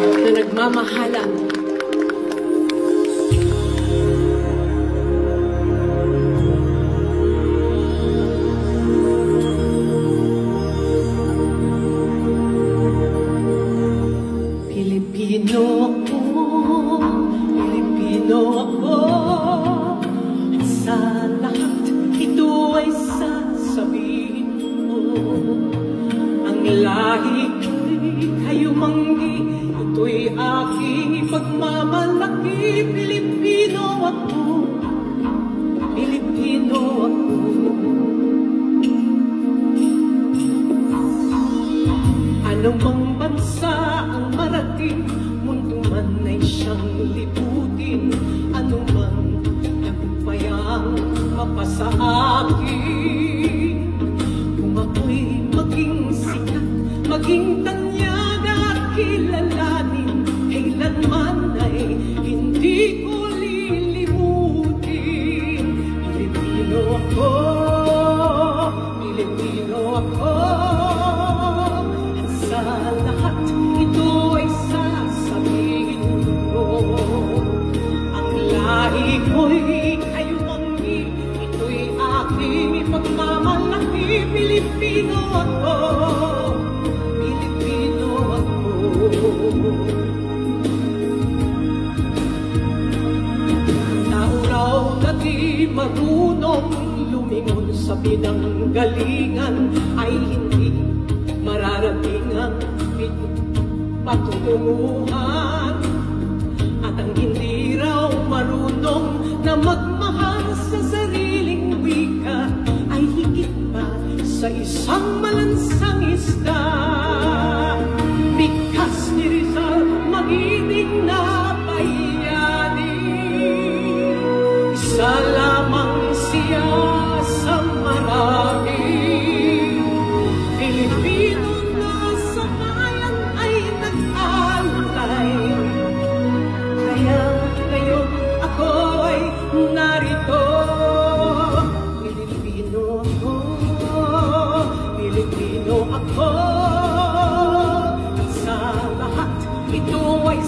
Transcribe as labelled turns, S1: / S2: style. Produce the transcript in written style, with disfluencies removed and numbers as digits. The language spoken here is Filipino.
S1: na nagmamahalan. Pilipino ako, Pilipino ako, at sa lahat ito ay sasabihin mo. Ang lahi ko'y kayumanggi, ito'y aking ipagmamalaki. Pilipino ako, Pilipino ako. Anong mang bansa ang marating, mundo man ay siyang libutin. Ano man tagumpayang mapasa akin, kung ako'y maging sikat, maging tanyag at kilalanin, kailanman ay hindi ko lilimutin. Pilipino ako, Pilipino ako, at sa lahat ito ay sasabihin ko. Ang lahi ko'y kayumanggi, ito'y aking ipagmamalaki. Pilipino ako, Pilipino ako. Tao raw na di marunong lumingon sa pinanggalingan ay hindi mararating ang patutunguhan. At ang hindi raw marunong na magmahal sa sariling wika ay higit pa sa isang malansang isda. Bikas ni Rizal, magiting na bayani, isa lamang siya sa marami. Pilipino na sa bayan ay nag-alay, kaya ngayon ako ay narito. Pilipino ako, Pilipino ako, at sa lahat ito ay